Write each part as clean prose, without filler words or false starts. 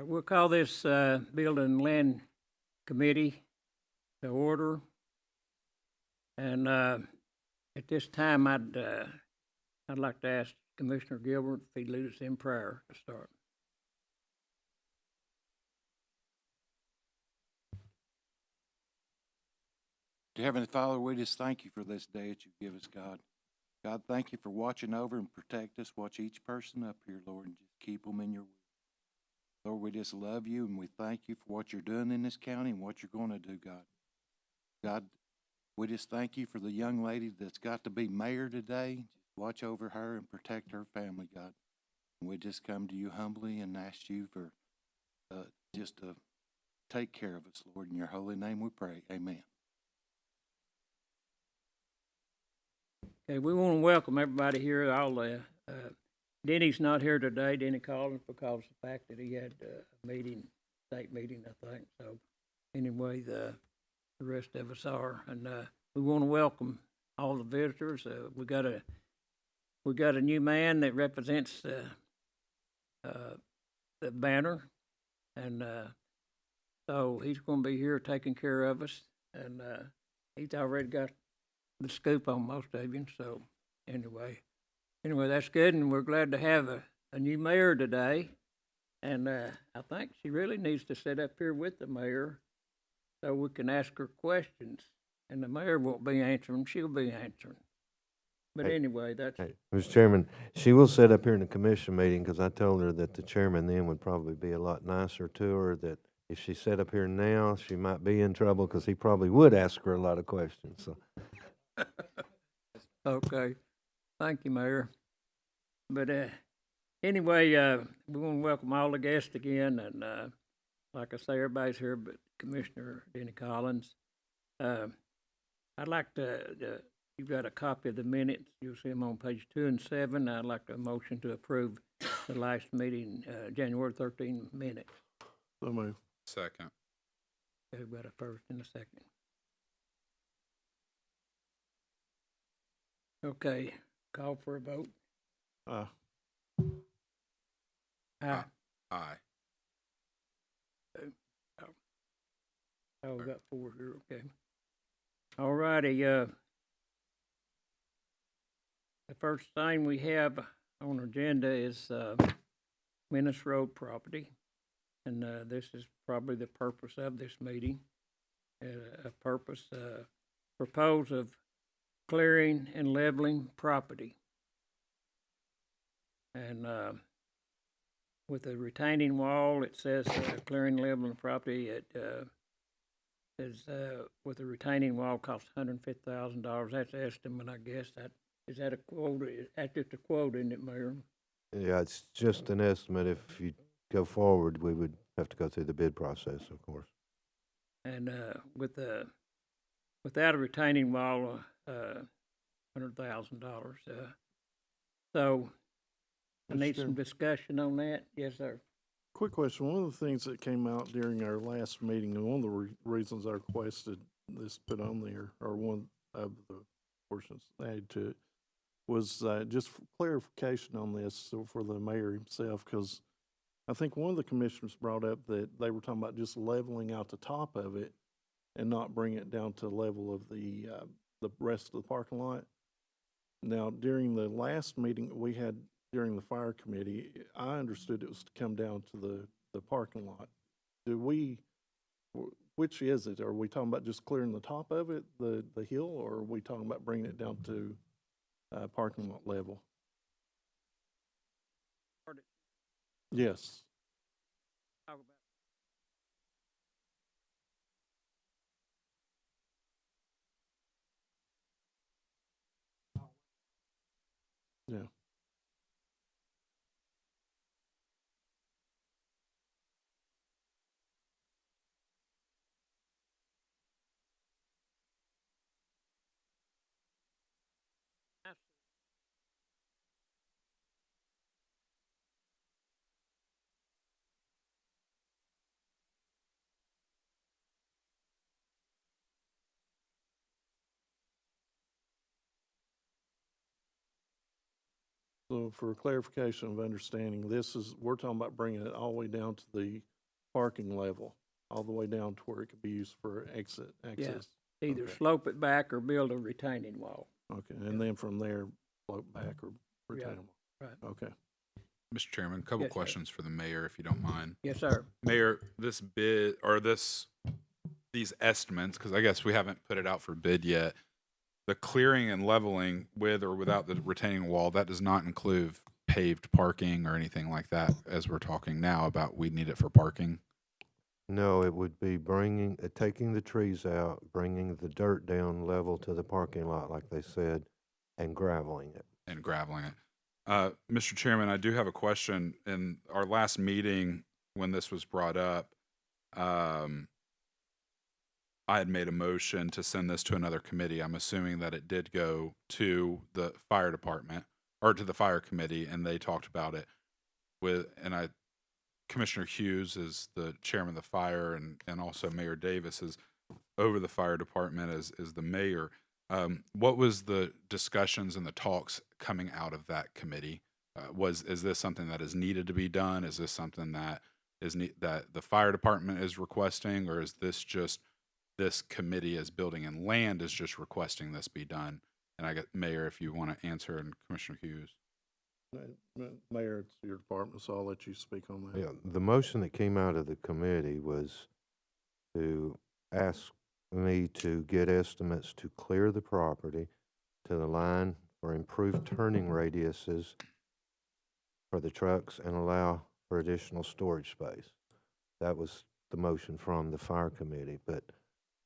We'll call this Building and Land Committee to order. And at this time, I'd like to ask Commissioner Gilbert if he'd lead us in prayer to start. Dear Heavenly Father, we just thank you for this day that you give us, God. God, thank you for watching over and protect us. Watch each person up here, Lord, and just keep them in your will. Lord, we just love you and we thank you for what you're doing in this county and what you're going to do, God. God, we just thank you for the young lady that's got to be mayor today. Just watch over her and protect her family, God. And we just come to you humbly and ask you for just to take care of us, Lord. In your holy name we pray. Amen. Okay, we want to welcome everybody here. Denny's not here today, Denny Collins, because of the fact that he had a meeting, state meeting, I think. So anyway, the rest of us are, and we want to welcome all the visitors. We got a new man that represents the banner, and so he's going to be here taking care of us, and he's already got the scoop on most of you. So anyway, that's good, and we're glad to have a new mayor today. And I think she really needs to sit up here with the mayor so we can ask her questions. And the mayor won't be answering; she'll be answering. But Hey, anyway, that's Hey, Mr. Chairman, she will sit up here in the commission meeting because I told her that the chairman then would probably be a lot nicer to her, that if she sat up here now, she might be in trouble because he probably would ask her a lot of questions, so. okay. Thank you, Mayor. But anyway, we want to welcome all the guests again, and like I say, everybody's here, but Commissioner Denny Collins. I'd like to. You've got a copy of the minutes. You'll see them on page 2 and 7. I'd like a motion to approve the last meeting, January 13 minutes. So move. Second. We've got a first and a second. Okay, call for a vote. Aye. Aye. Oh, we got 4 here, okay. All righty, the first thing we have on our agenda is Menace Road property. And this is probably the purpose of this meeting. Propose of clearing and leveling property. And with a retaining wall, it says clearing and leveling property. It says with a retaining wall costs $150,000. That's the estimate, I guess. Is that a quote? That's just a quote, isn't it, Mayor? Yeah, it's just an estimate. If you go forward, we would have to go through the bid process, of course. And without a retaining wall, $100,000. So I need some discussion on that. Yes, sir. Quick question. One of the things that came out during our last meeting, and one of the reasons I requested this put on there, or one of the portions added to it, was just clarification on this for the mayor himself, because I think one of the commissioners brought up that they were talking about just leveling out the top of it and not bring it down to the level of the rest of the parking lot. Now, during the last meeting we had during the fire committee, I understood it was to come down to the parking lot. Which is it? Are we talking about just clearing the top of it, the hill, or are we talking about bringing it down to parking lot level? Yes. Yeah. So for clarification of understanding, we're talking about bringing it all the way down to the parking level, all the way down to where it could be used for access. Either Okay. slope it back or build a retaining wall. Okay, and then from there, float back or retain them. Right. Okay. Mr. Chairman, a couple Yes, sir. questions for the mayor, if you don't mind. Yes, sir. Mayor, this bid or these estimates, because I guess we haven't put it out for bid yet. The clearing and leveling with or without the retaining wall, that does not include paved parking or anything like that. As we're talking now about, we need it for parking No, it would be taking the trees out, bringing the dirt down level to the parking lot, like they said, and graveling it. and graveling it. Mr. Chairman, I do have a question. In our last meeting, when this was brought up, I had made a motion to send this to another committee. I'm assuming that it did go to the fire department or to the fire committee, and they talked about it Commissioner Hughes is the chairman of the fire, and also Mayor Davis is over the fire department as the mayor. What was the discussions and the talks coming out of that committee? Is this something that is needed to be done? Is this something that that the fire department is requesting, or is this just this committee as building and land is just requesting this be done? And I get Mayor, if you want to answer, and Commissioner Hughes. Mayor, it's your department, so I'll let you speak on that. Yeah, the motion that came out of the committee was to ask me to get estimates to clear the property to the line for improved turning radiuses for the trucks and allow for additional storage space. That was the motion from the fire committee, but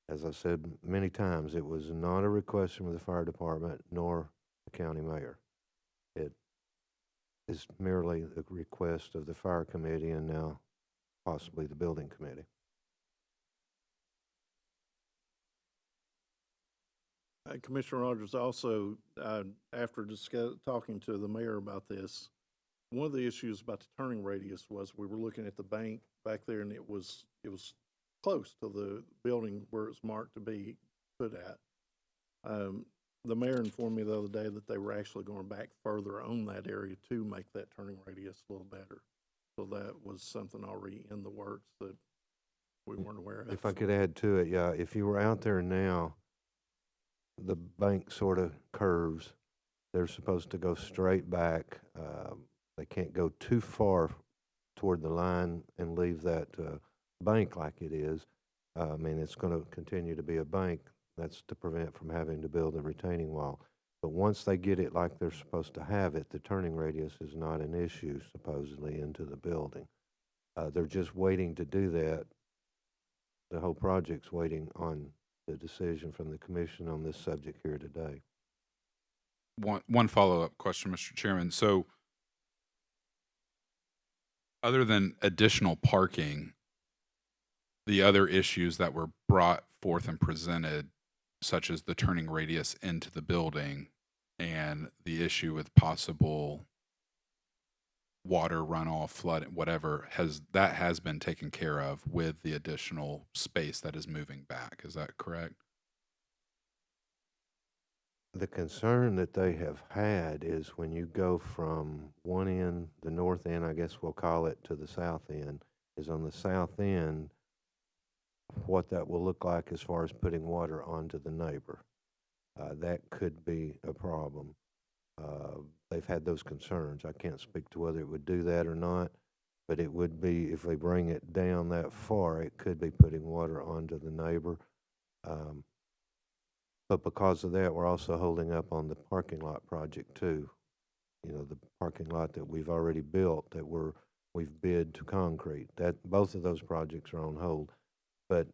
as I said many times, it was not a request from the fire department nor the county mayor. It is merely the request of the fire committee and now possibly the building committee. Commissioner Rogers, also, after talking to the mayor about this, one of the issues about the turning radius was we were looking at the bank back there, and it was close to the building where it's marked to be put at. The mayor informed me the other day that they were actually going back further on that area to make that turning radius a little better. So that was something already in the works that we weren't aware of. If I could add to it, yeah, if you were out there now, the bank sort of curves. They're supposed to go straight back. They can't go too far toward the line and leave that bank like it is. I mean, it's going to continue to be a bank. That's to prevent from having to build a retaining wall. But once they get it like they're supposed to have it, the turning radius is not an issue, supposedly, into the building. They're just waiting to do that. The whole project's waiting on the decision from the commission on this subject here today. One follow-up question, Mr. Chairman. So other than additional parking, the other issues that were brought forth and presented, such as the turning radius into the building and the issue with possible water runoff, flood, whatever, has been taken care of with the additional space that is moving back. Is that correct? The concern that they have had is when you go from one end, the north end, I guess we'll call it, to the south end, is on the south end, what that will look like as far as putting water onto the neighbor. That could be a problem. They've had those concerns. I can't speak to whether it would do that or not, but it would be, if they bring it down that far, it could be putting water onto the neighbor. But because of that, we're also holding up on the parking lot project too. You know, the parking lot that we've already built that we've bid to concrete. That both of those projects are on hold. But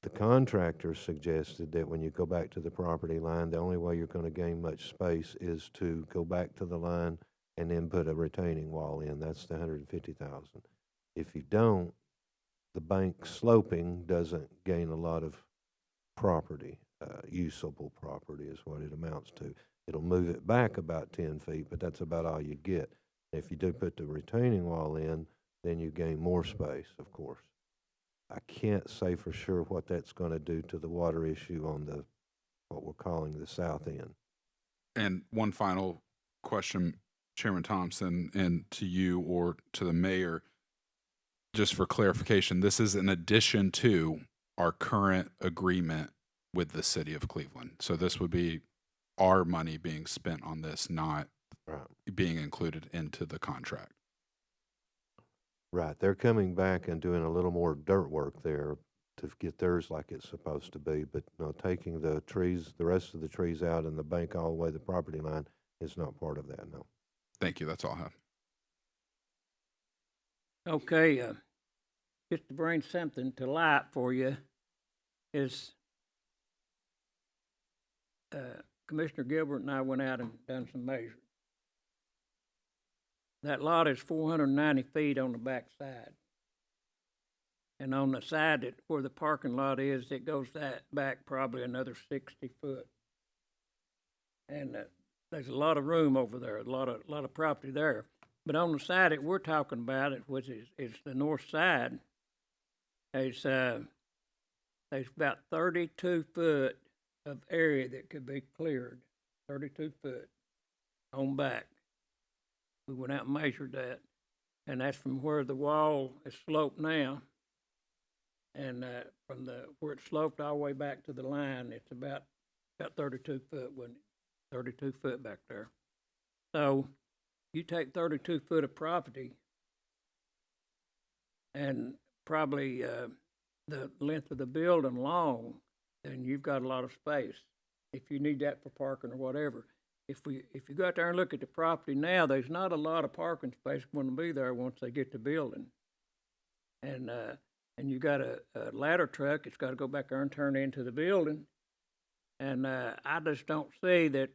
the contractor suggested that when you go back to the property line, the only way you're going to gain much space is to go back to the line and then put a retaining wall in. That's the $150,000. If you don't, the bank sloping doesn't gain a lot of property. Usable property is what it amounts to. It'll move it back about 10 feet, but that's about all you get. If you do put the retaining wall in, then you gain more space, of course. I can't say for sure what that's going to do to the water issue on what we're calling the south end. And one final question, Chairman Thompson and to you or to the mayor, just for clarification, this is in addition to our current agreement with the city of Cleveland. So this would be our money being spent on this, not Right. being included into the contract. Right, they're coming back and doing a little more dirt work there to get theirs like it's supposed to be, but no, taking the trees, the rest of the trees out and the bank all the way to the property line is not part of that, no. Thank you. That's all I have. Okay, just to bring something to light for you is, Commissioner Gilbert and I went out and done some measuring. That lot is 490 feet on the back side. And on the side that where the parking lot is, it goes that back probably another 60 foot. And there's a lot of room over there, a lot of property there. But on the side that we're talking about, which is the north side, there's about 32 foot of area that could be cleared, 32 foot on back. We went out and measured that, and that's from where the wall is sloped now, and from where it sloped all the way back to the line, it's about 32 foot, wasn't it? 32 foot back there. So you take 32 foot of property, and probably the length of the building long, then you've got a lot of space if you need that for parking or whatever. If you go out there and look at the property now, there's not a lot of parking space going to be there once they get the building. And you got a ladder truck, it's got to go back there and turn into the building. And I just don't see that,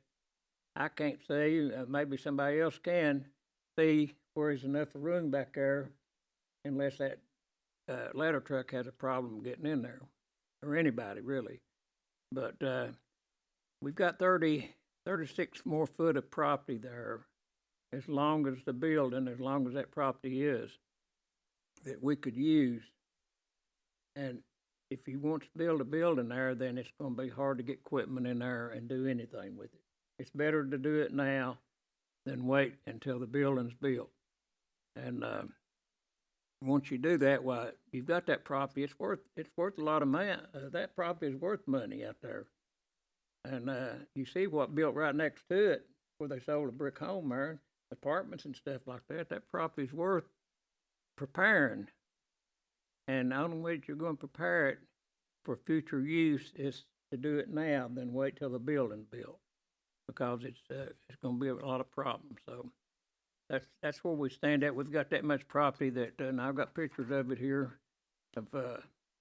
I can't see, maybe somebody else can see where there's enough room back there unless that ladder truck has a problem getting in there, or anybody really. But we've got 36 more foot of property there, as long as the building, as long as that property is, that we could use. And if he wants to build a building there, then it's going to be hard to get equipment in there and do anything with it. It's better to do it now than wait until the building's built. And once you do that, why, you've got that property. It's worth a lot of money. That property is worth money out there. And you see what built right next to it, where they sold a brick home there, apartments and stuff like that. That property's worth preparing. And the only way that you're going to prepare it for future use is to do it now, than wait till the building's built, because it's going to be a lot of problems. So that's where we stand at. We've got that much property that, and I've got pictures of it here, of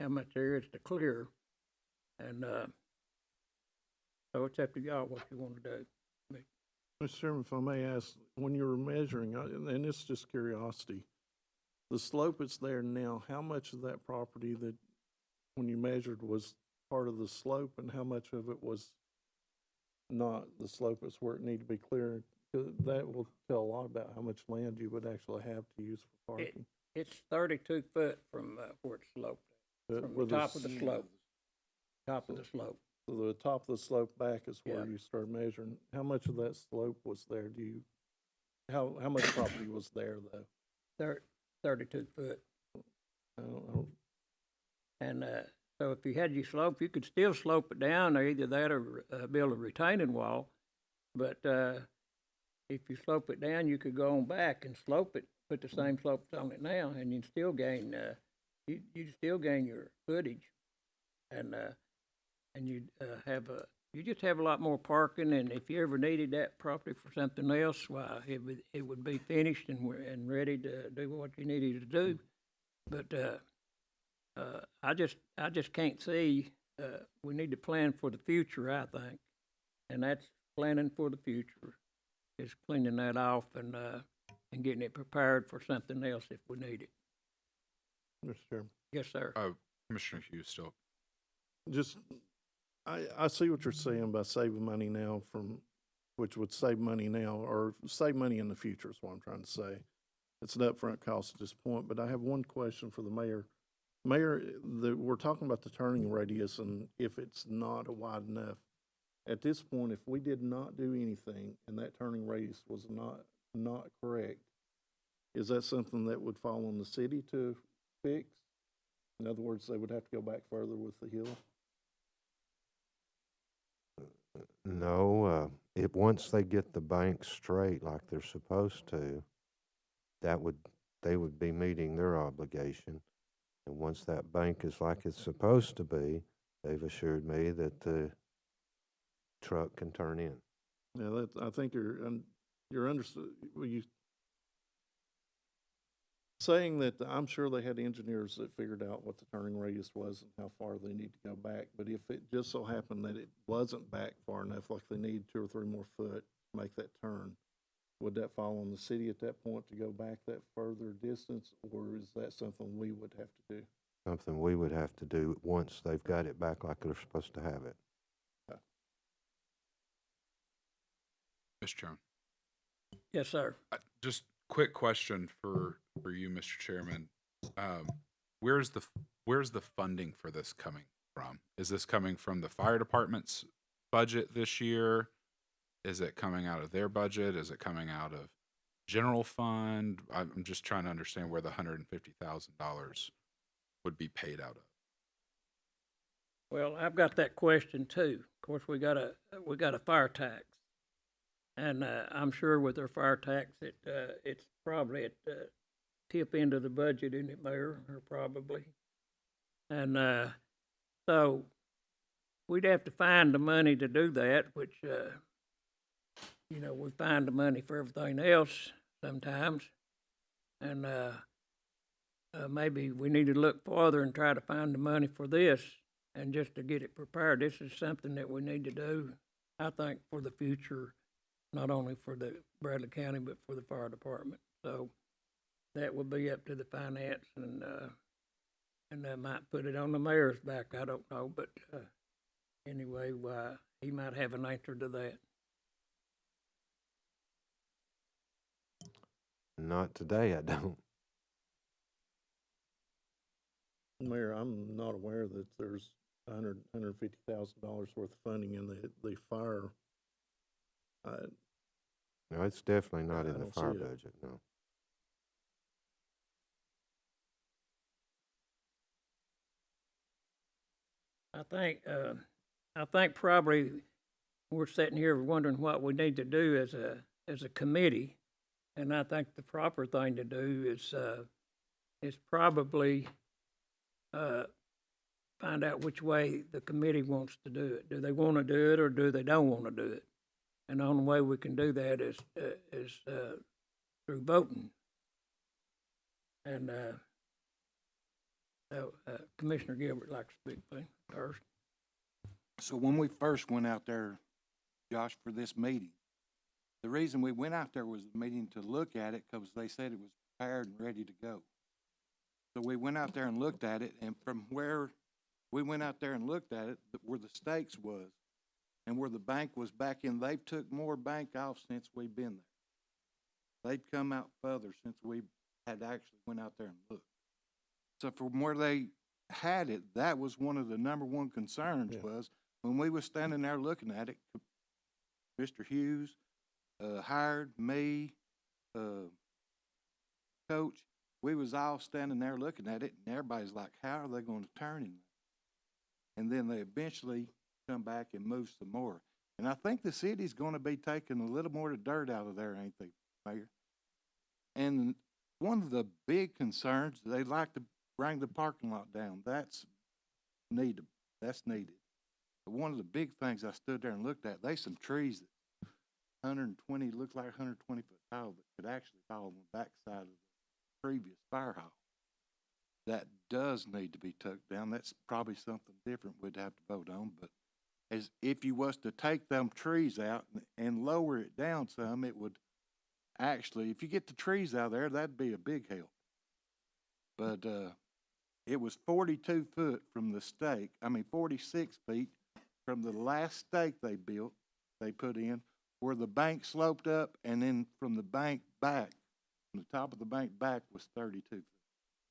how much there is to clear. And so it's up to y'all what you want to do. Mr. Chairman, if I may ask, when you were measuring, and it's just curiosity, the slope that's there now, how much of that property that, when you measured, was part of the slope, and how much of it was not? The slope is where it needed to be cleared. That will tell a lot about how much land you would actually have to use for parking. It's 32 foot from where it's sloped, from the top of the slope. Top of the slope. So the top of the slope back is where Yeah. you start measuring. How much of that slope was there? How much property was there though? 32 foot. I don't, And so if you had your slope, you could still slope it down, or either that or build a retaining wall. But if you slope it down, you could go on back and slope it, put the same slopes on it now, and you'd still gain you still gain your footage, and you'd you just have a lot more parking. And if you ever needed that property for something else, why, it would be finished and ready to do what you needed to do. But I just can't see. We need to plan for the future, I think, and that's planning for the future. Is cleaning that off and getting it prepared for something else if we need it. Mr. Chairman. Yes, sir. Commissioner Hughes still. Just, I see what you're saying by saving money now which would save money now, or save money in the future is what I'm trying to say. It's an upfront cost at this point, but I have one question for the mayor. Mayor, we're talking about the turning radius, and if it's not wide enough, at this point, if we did not do anything and that turning radius was not correct, is that something that would fall on the city to fix? In other words, they would have to go back further with the hill? No, if, once they get the bank straight like they're supposed to, they would be meeting their obligation. And once that bank is like it's supposed to be, they've assured me that the truck can turn in. Yeah, that, I think you're understood, well, you, saying that, I'm sure they had engineers that figured out what the turning radius was and how far they need to go back, but if it just so happened that it wasn't back far enough, like they need 2 or 3 more foot to make that turn, would that fall on the city at that point to go back that further distance, or is that something we would have to do? Something we would have to do once they've got it back like they're supposed to have it. Mr. Chairman. Yes, sir. Just quick question for you, Mr. Chairman. Where's the funding for this coming from? Is this coming from the fire department's budget this year? Is it coming out of their budget? Is it coming out of general fund? I'm just trying to understand where the $150,000 would be paid out of. Well, I've got that question too. Of course, we got a fire tax, and I'm sure with their fire tax, it's probably at the tip end of the budget, isn't it, Mayor? Or probably, and so we'd have to find the money to do that, which we find the money for everything else sometimes, and maybe we need to look farther and try to find the money for this. And just to get it prepared, this is something that we need to do, I think, for the future, not only for the Bradley County, but for the fire department. So that would be up to the finance, and I might put it on the mayor's back. I don't know, but anyway, he might have an answer to that. Not today, I don't. Mayor, I'm not aware that there's $150,000 worth of funding in the fire. No, it's definitely not I in the don't see fire it. budget, no. I think probably we're sitting here wondering what we need to do as a committee, and I think the proper thing to do is probably find out which way the committee wants to do it. Do they want to do it, or do they don't want to do it? And the only way we can do that is through voting. And Commissioner Gilbert likes to speak first. So when we first went out there, Josh, for this meeting, the reason we went out there was a meeting to look at it because they said it was prepared and ready to go. So we went out there and looked at it, and from where we went out there and looked at it, where the stakes was and where the bank was back in, they've took more bank off since we've been there. They've come out further since we had actually went out there and looked. So from where they had it, that was one of the number one concerns. Yeah. Was when we was standing there looking at it, Mr. Hughes hired me, Coach, we was all standing there looking at it, and everybody's like, how are they going to turn him? And then they eventually come back and move some more. And I think the city's going to be taking a little more of the dirt out of there, ain't they, Mayor? And one of the big concerns, they like to bring the parking lot down. That's needed. That's needed. But one of the big things I stood there and looked at, they some trees that 120, looked like 120 foot tall, that could actually fall on the backside of the previous fire hall. That does need to be took down. That's probably something different we'd have to vote on. But as if you was to take them trees out and lower it down some, it would actually, if you get the trees out of there, that'd be a big help. But it was 42 foot from the stake. 46 feet from the last stake they built, they put in, where the bank sloped up, and then from the bank back, from the top of the bank back was 32 feet.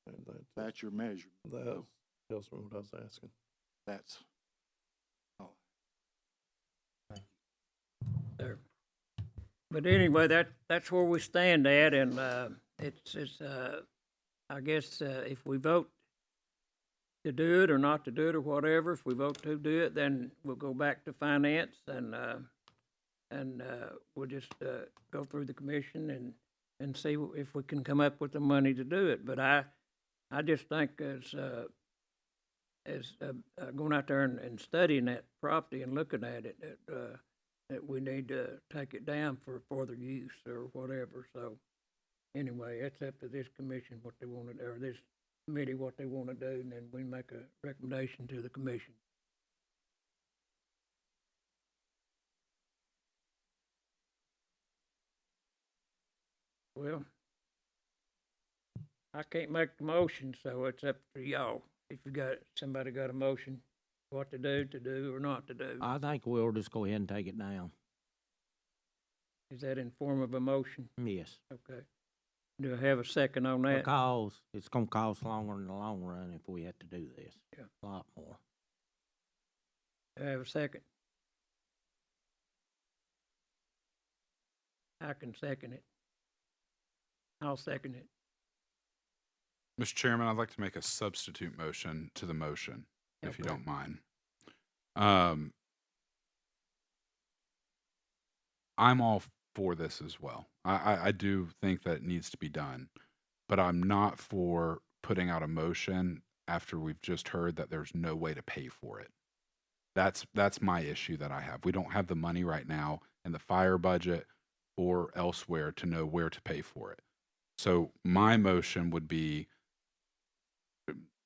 And That's your measurement. that tells me what I was asking. That's all. There. But anyway, that's where we stand at, and, it's, I guess, if we vote to do it or not to do it or whatever, if we vote to do it, then we'll go back to finance and we'll just, go through the commission and see if we can come up with the money to do it. But I just think as going out there and studying that property and looking at it, that we need to take it down for further use or whatever. So anyway, it's up to this commission what they want to, or this committee what they want to do, and then we make a recommendation to the commission. Well, I can't make the motion, so it's up to y'all. If somebody got a motion, what to do or not to do. I think we'll just go ahead and take it down. Is that in form of a motion? Yes. Okay. Do I have a second on that? Because it's gonna cost longer in the long run if we have to do this. Yeah. A lot more. Do I have a second? I can second it. I'll second it. Mr. Chairman, I'd like to make a substitute motion to the motion, if you Okay. don't mind. I'm all for this as well. I do think that it needs to be done, but I'm not for putting out a motion after we've just heard that there's no way to pay for it. That's my issue that I have. We don't have the money right now in the fire budget or elsewhere to know where to pay for it. So my motion would be,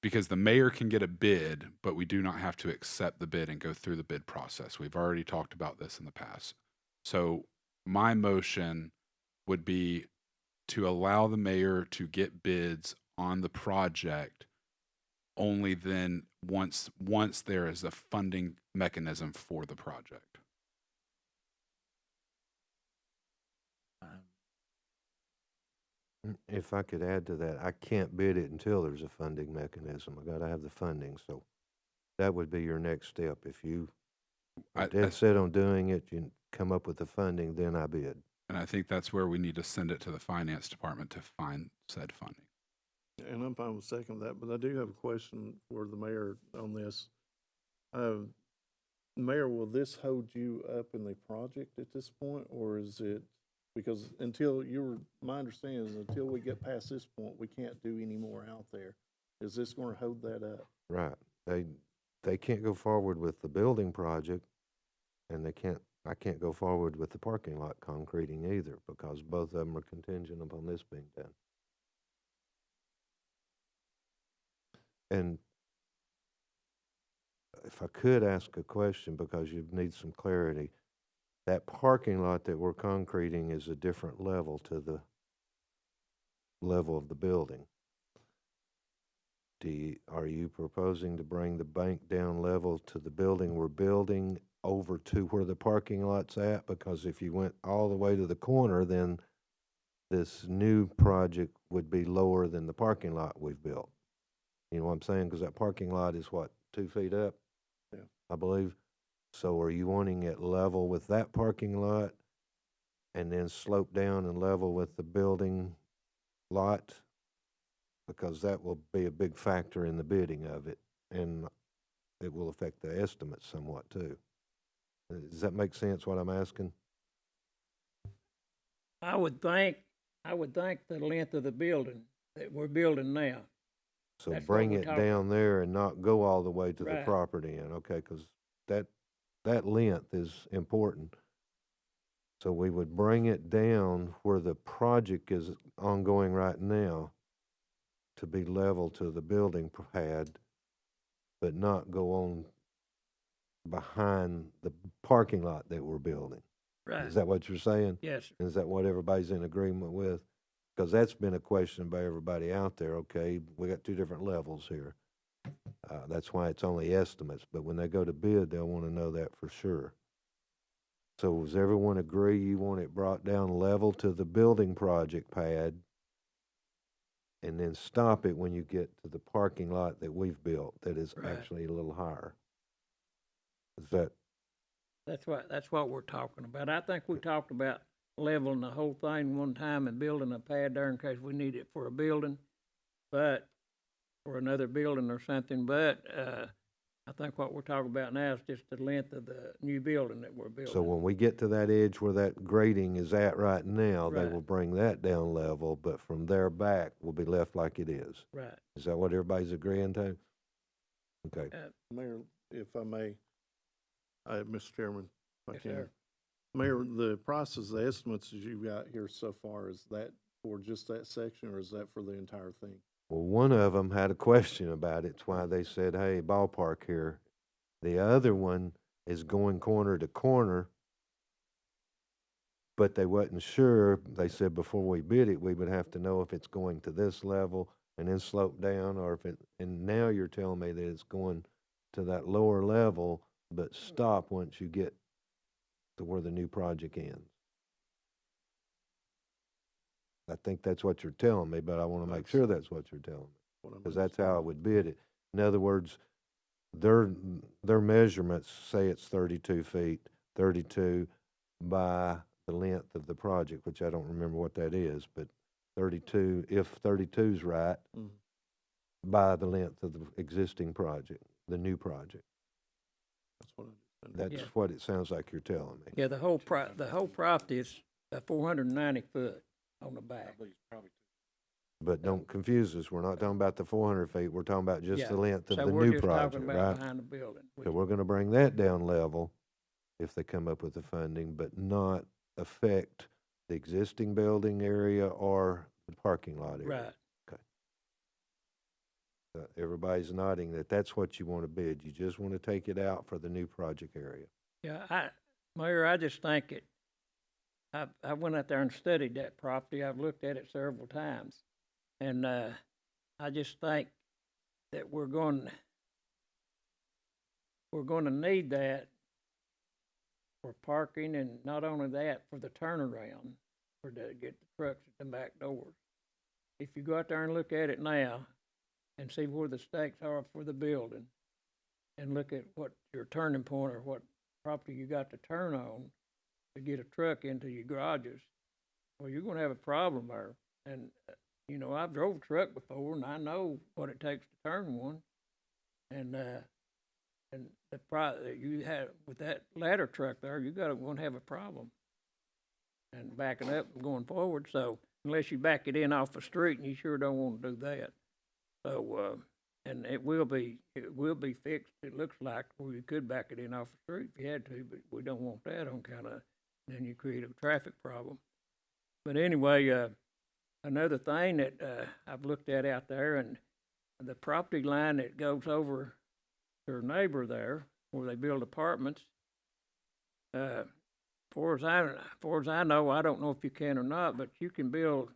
because the mayor can get a bid, but we do not have to accept the bid and go through the bid process. We've already talked about this in the past. So my motion would be to allow the mayor to get bids on the project only then once there is a funding mechanism for the project. If I could add to that, I can't bid it until there's a funding mechanism. I gotta have the funding, so that would be your next step. If you I- are dead set on doing it, you come up with the funding, then I bid. And I think that's where we need to send it to the finance department to find said funding. And I'm fine with second that, but I do have a question for the mayor on this. Mayor, will this hold you up in the project at this point, or is it, because my understanding is until we get past this point, we can't do any more out there. Is this gonna hold that up? Right. They can't go forward with the building project, and I can't go forward with the parking lot concreting either, because both of them are contingent upon this being done. And if I could ask a question, because you need some clarity, that parking lot that we're concreting is a different level to the level of the building. Are you proposing to bring the bank down level to the building we're building over to where the parking lot's at? Because if you went all the way to the corner, then this new project would be lower than the parking lot we've built. You know what I'm saying? Because that parking lot is what, 2 feet up? Yeah. I believe. So are you wanting it level with that parking lot and then slope down and level with the building lot? Because that will be a big factor in the bidding of it, and it will affect the estimate somewhat too. Does that make sense, what I'm asking? I would think the length of the building that we're building now. So That's what bring we're it talking down there and not go all the way to the Right. property end, okay? Because that length is important. So we would bring it down where the project is ongoing right now to be level to the building pad, but not go on behind the parking lot that we're building. Right. Is that what you're saying? Yes, sir. Is that what everybody's in agreement with? Because that's been a question by everybody out there, okay? We got two different levels here. That's why it's only estimates, but when they go to bid, they'll want to know that for sure. So does everyone agree you want it brought down level to the building project pad and then stop it when you get to the parking lot that we've built that is Right. actually a little higher? Is that, That's what we're talking about. I think we talked about leveling the whole thing one time and building a pad there in case we need it for a building, but, for another building or something, but, I think what we're talking about now is just the length of the new building that we're building. So when we get to that edge where that grading is at right now, they Right. will bring that down level, but from there back will be left like it is. Right. Is that what everybody's agreeing to? Okay. Mayor, if I may, Mr. Chairman, if I Yes, can. sir. Mayor, the process, the estimates that you've got here so far, is that for just that section, or is that for the entire thing? Well, one of them had a question about it. It's why they said, hey, ballpark here. The other one is going corner to corner, but they wasn't sure. They said before we bid it, we would have to know if it's going to this level and then slope down, or if it, and now you're telling me that it's going to that lower level, but stop once you get to where the new project ends. I think that's what you're telling me, but I want to make sure that's what you're telling me, What I'm because that's how I understanding. would bid it. In other words, their measurements say it's 32 feet, 32 by the length of the project, which I don't remember what that is, but 32, if 32's right, Mhm. by the length of the existing project, the new project. That's what I understand. That's Yeah. what it sounds like you're telling me. Yeah, the whole property is 490 foot on the back. But don't confuse us. We're not talking about the 400 feet. We're talking about just Yeah. the length of So the we're new just project, talking about right? behind the building. So we're gonna bring that down level if they come up with the funding, but not affect the existing building area or the parking lot area. Right. Everybody's nodding that that's what you want to bid. You just want to take it out for the new project area. Yeah, Mayor, I just think I went out there and studied that property. I've looked at it several times. And, I just think that we're going to need that for parking, and not only that, for the turnaround, for to get the trucks at the back doors. If you go out there and look at it now and see where the stakes are for the building, and look at what your turning point or what property you got to turn on to get a truck into your garages, well, you're gonna have a problem there. And, you know, I've drove a truck before, and I know what it takes to turn one. And you have, with that ladder truck there, gonna have a problem. And backing up and going forward, so unless you back it in off the street, and you sure don't wanna do that. So, and it will be fixed, it looks like, where you could back it in off the street if you had to, but we don't want that on kinda, then you create a traffic problem. But anyway, another thing that, I've looked at out there, and the property line that goes over to her neighbor there, where they build apartments, far as I know, I don't know if you can or not, but you can build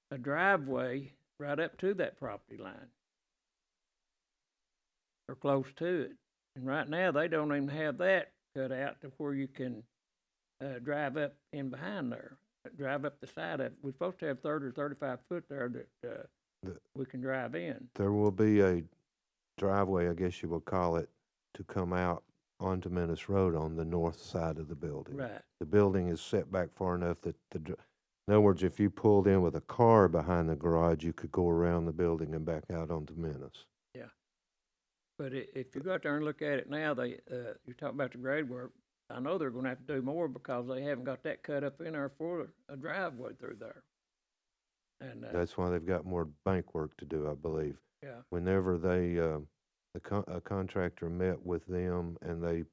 a driveway right up to that property line, or close to it. And right now, they don't even have that cut out to where you can, drive up in behind there, drive up the side of it. We're supposed to have 30 or 35 foot there that, we can drive in. There will be a driveway, I guess you would call it, to come out onto Menace Road on the north side of the building. Right. The building is set back far enough that in other words, if you pulled in with a car behind the garage, you could go around the building and back out onto Menace. But if you go out there and look at it now, you're talking about the grade work, I know they're gonna have to do more because they haven't got that cut up in there for a driveway through there. And, That's why they've got more bank work to do, I believe. yeah, Whenever they, a contractor met with them and they,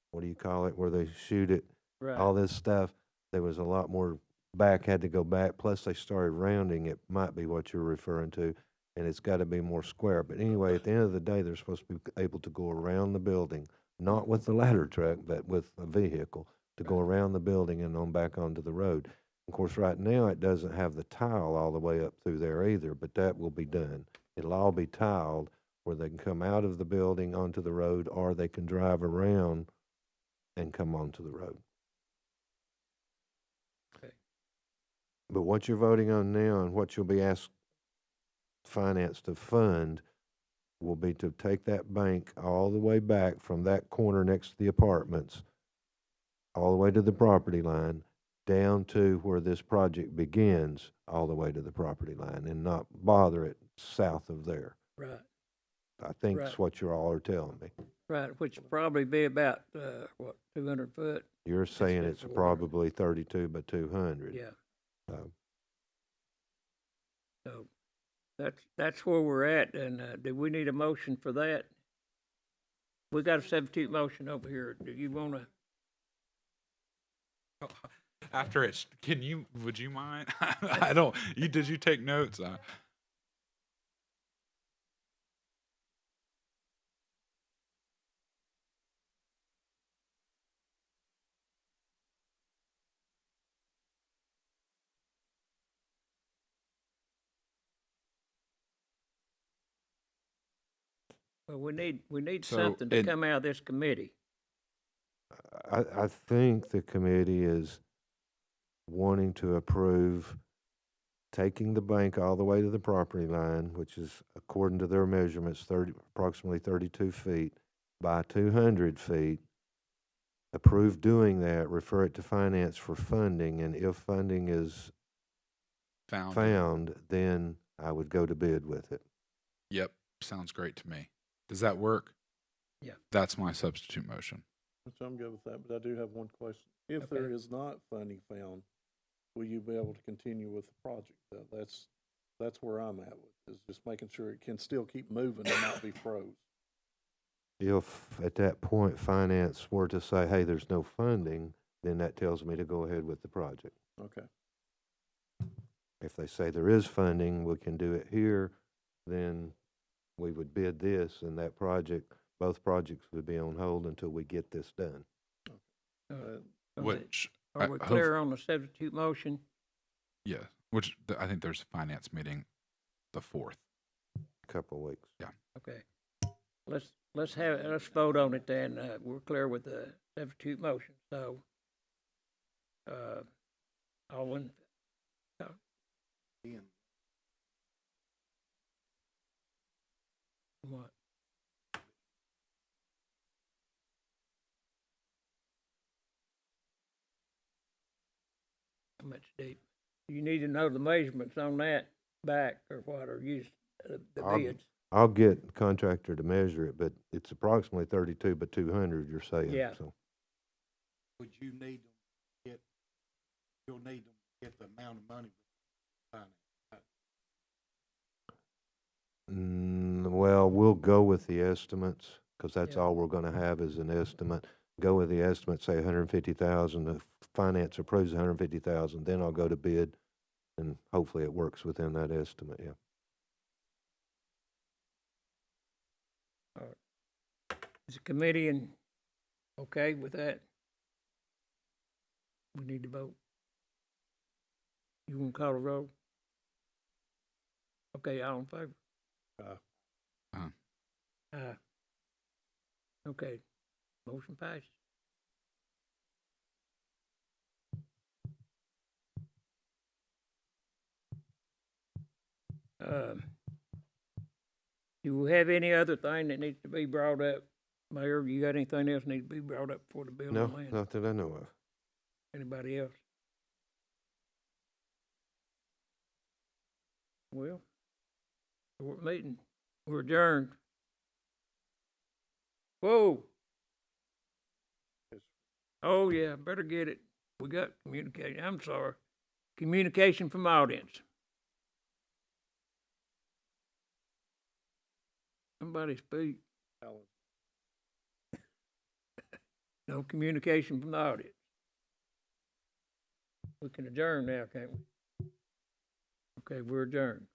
what do you call it, where they shoot it, all right, this stuff, there was a lot more back, had to go back, plus they started rounding, it might be what you're referring to, and it's gotta be more square. But anyway, at the end of the day, they're supposed to be able to go around the building, not with the ladder truck, but with a vehicle, to go around the building and on back onto the road. Of course, right now, it doesn't have the tile all the way up through there either, but that will be done. It'll all be tiled where they can come out of the building onto the road, or they can drive around and come onto the road. Okay. But what you're voting on now and what you'll be asked finance to fund will be to take that bank all the way back from that corner next to the apartments, all the way to the property line, down to where this project begins, all the way to the property line, and not bother it south of there. Right, I think Right. that's what you all are telling me. right, which would probably be about, 200 foot? You're saying bit it's more. probably 32 by 200. Yeah, So, so that's where we're at, and, do we need a motion for that? We got a substitute motion over here. Do you wanna? After it, would you mind? I don't, did you take notes? Well, we need So something to it- come out of this committee. I think the committee is wanting to approve taking the bank all the way to the property line, which is, according to their measurements, approximately 32 feet by 200 feet. Approve doing that, refer it to finance for funding, and if funding is found, then I would go to bid with it. Yep, sounds great to me. Does that work? Yeah. That's my substitute motion. Which I'm good with that, but I do have one question. If Okay. there is not funding found, will you be able to continue with the project? That's where I'm at with, is just making sure it can still keep moving and not be froze. If at that point finance were to say, hey, there's no funding, then that tells me to go ahead with the project. Okay. If they say there is funding, we can do it here, then we would bid this, and that project, both projects would be on hold until we get this done. Uh, Uh, okay. Which, Are we clear on the substitute motion? yeah, I think there's a finance meeting the 4th. Couple of weeks. Okay. Let's vote on it then. We're clear with the substitute motion, so, all in, what? How much deep? You need to know the measurements on that back, or what, or use the I'll- bids. I'll get the contractor to measure it, but it's approximately 32 by 200, you're saying, Yeah. so. Would you need them to get, you'll need them to get the amount of money for finance? Well, we'll go with the estimates, because that's Yeah. all we're gonna have is an estimate. Go with the estimate, say 150,000, if finance approves 150,000, then I'll go to bid, and hopefully it works within that estimate, yeah. Is the committee okay with that? We need to vote. You want to call a roll? Okay, all in favor? Aye. Okay, motion passes. Do we have any other thing that needs to be brought up? Mayor, you got anything else need to be brought up for the building No, land? not that I know of. Anybody else? Well, short meeting, we're adjourned. Whoa. Oh, yeah, better get it. We got communication, I'm sorry. Communication from audience. Somebody speak. Alan. No communication from the audience. We can adjourn now, can't we? Okay, we're adjourned.